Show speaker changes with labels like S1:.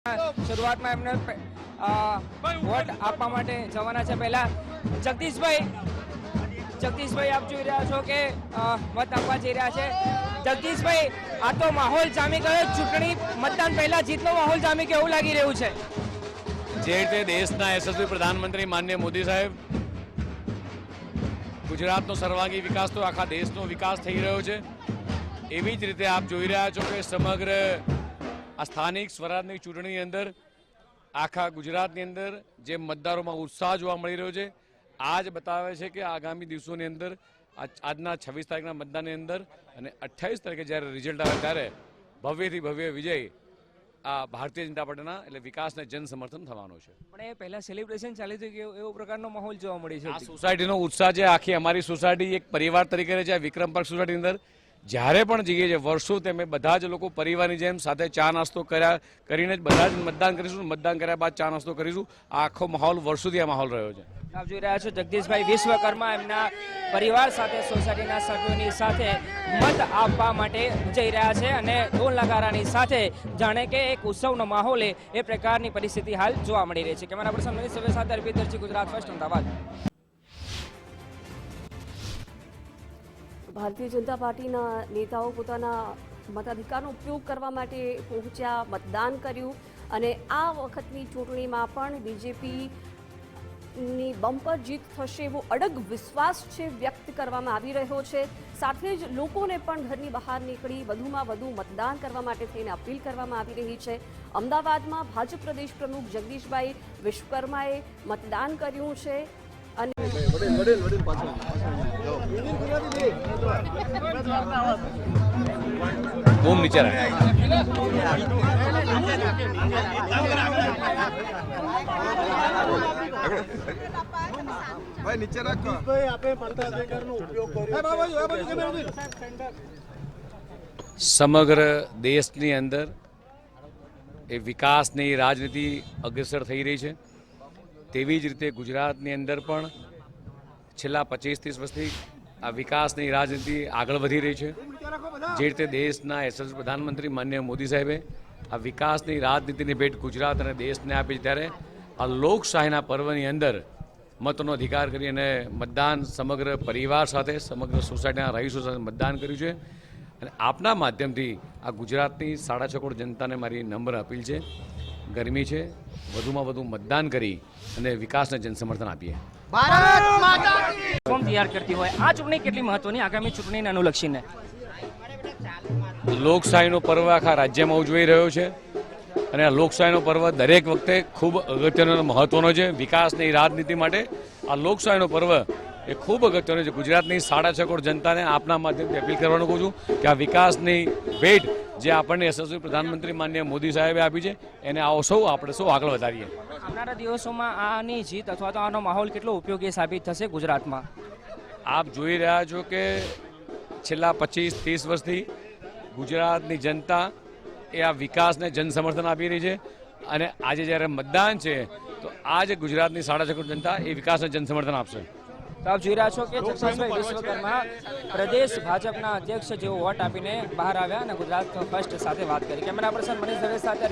S1: शुरुआत में एमने वोट आपवा માટે જવાના છે। પહેલા જગદીશભાઈ આપ જોઈ રહ્યા છો કે મત આપવા જઈ રહ્યા છે। જગદીશભાઈ, આ તો માહોલ જામી ગયો, ચૂંટણી મતદાન પહેલા જીતનો માહોલ જામી ગયો એવું લાગી રહ્યું છે।
S2: જે રીતે દેશના યશસ્વી પ્રધાનમંત્રી માનનીય મોદી સાહેબ ગુજરાતનો સર્વાંગી વિકાસ તો આખા દેશનો વિકાસ થઈ રહ્યો છે, એવી જ રીતે આપ જોઈ રહ્યા છો કે સમગ્ર આ સ્થાનિક સ્વરાજની ચૂંટણીની અંદર આખા ગુજરાતની અંદર જે મતદારોમાં ઉત્સાહ જોવા મળી રહ્યો છે, આ જ બતાવે છે કે આગામી દિવસોની અંદર આજના 26 તારીખના મતદાનની અંદર અને 28 તારીખે જ્યારે રિઝલ્ટ આવે ત્યારે ભવ્યથી ભવ્ય વિજય આ ભારતીય જનતા પાર્ટીના એટલે વિકાસને જન સમર્થન થવાનો છે।
S1: પણ એ પહેલા સેલિબ્રેશન ચાલી થઈ ગયું એવો પ્રકારનો માહોલ જોવા મળી છે।
S2: આ સોસાયટીનો ઉત્સાહ છે, આખી અમારી સોસાયટી એક પરિવાર તરીકે રહે છે। આ વિક્રમ પાર્ક સોસાયટીની અંદર જ્યારે પણ જઈએ છીએ વર્ષોથી અમે બધા જ લોકો પરિવારની જેમ સાથે ચા નાસ્તો કરીને જ બધા જ મતદાન કરીશું, મતદાન કર્યા બાદ ચા નાસ્તો કરીશું। આ આખો માહોલ વર્ષોથી આ માહોલ રહ્યો છે।
S1: આપ જોઈ રહ્યા છો જગદીશભાઈ વિશ્વકર્મા એમના પરિવાર સાથે સોસાયટીના સભ્યોની સાથે મત આપવા માટે જઈ રહ્યા છે અને ઢોલ નગારાની સાથે જાણે કે એક ઉત્સવનો માહોલ એ પ્રકારની પરિસ્થિતિ હાલ જોવા મળી રહી છે। કેમેરા પર્સન મનીષ સભ્ય સાથે અર્પિત દર્શી, ગુજરાત ફર્સ્ટ, અમદાવાદ।
S3: ભારતીય જનતા પાર્ટીના નેતાઓ પોતાના મતાધિકારનો ઉપયોગ કરવા માટે પહોંચ્યા, મતદાન કર્યું અને આ વખતની ચૂંટણીમાં પણ બીજેપીની બમ્પર જીત થશે એવો અડગ વિશ્વાસ છે વ્યક્ત કરવામાં આવી રહ્યો છે। સાથે જ લોકોને પણ ઘરની બહાર નીકળી વધુમાં વધુ મતદાન કરવા માટે થઈને અપીલ કરવામાં આવી રહી છે। અમદાવાદમાં ભાજપ પ્રદેશ પ્રમુખ જગદીશભાઈ વિશ્વકર્માએ મતદાન કર્યું છે અને
S2: બૂમ નીચે રહે। સમગ્ર દેશની અંદર એ વિકાસની રાજનીતિ અગ્રેસર થઈ રહી છે, તેવી જ રીતે ગુજરાતની અંદર પણ છેલ્લા 25-30 વર્ષથી આ વિકાસની રાજનીતિ આગળ વધી રહી છે। જે રીતે દેશના યશસ્વી પ્રધાનમંત્રી માનનીય મોદી સાહેબે આ વિકાસની રાજનીતિની ભેટ ગુજરાત અને દેશને આપી છે, ત્યારે આ લોકશાહીના પર્વની અંદર મતનો અધિકાર કરી અને મતદાન સમગ્ર પરિવાર સાથે સમગ્ર સોસાયટીના રહીશો સાથે મતદાન કર્યું છે। અને આપના માધ્યમથી આ ગુજરાતની 6.5 કરોડ જનતાને મારી નમ્ર અપીલ છે, ગરમી છે, વધુમાં વધુ મતદાન કરી અને વિકાસને જનસમર્થન આપીએ।
S1: ફોર્મ તૈયાર કરતી હોય આ ચૂંટણી કેટલી મહત્વની આગામી ચૂંટણીને અનુલક્ષીને?
S2: લોકશાહીનો પર્વ આખા રાજ્યમાં ઉજવાઈ રહ્યો છે અને આ લોકશાહીનો પર્વ દરેક વખતે ખૂબ અગત્યનો મહત્વનો છે વિકાસની રાજનીતિ માટે। આ લોકશાહીનો પર્વ એ ખૂબ અગત્યનો છે। ગુજરાતની 6.5 કરોડ જનતાને આપના માધ્યમથી અપીલ કરવાનું કહું છું કે આ વિકાસની ભેટ જે આપણને યશસ્વી પ્રધાનમંત્રી માનનીય મોદી સાહેબે આપી છે એને આપણે સૌ આગળ વધારીએ।
S1: આવનારા દિવસોમાં આની જીત અથવા તો આનો માહોલ કેટલો ઉપયોગી સાબિત થશે ગુજરાતમાં?
S2: આપ જોઈ રહ્યા છો કે છેલ્લા 25-30 વર્ષથી ગુજરાતની જનતા એ આ વિકાસને જનસમર્થન આપી રહી છે અને આજે જ્યારે મતદાન છે તો આજે ગુજરાતની 6.5 કરોડ જનતા એ વિકાસને જનસમર્થન આપશે।
S1: તો આપ જોઈ રહ્યા છો કે જગદીશભાઈ વિશ્વકર્મા પ્રદેશ ભાજપના અધ્યક્ષ જેઓ વોટ આપીને બહાર આવ્યા અને ગુજરાત ફર્સ્ટ સાથે વાત કરી। કેમેરા પર્સન મનીષ દવે સાથે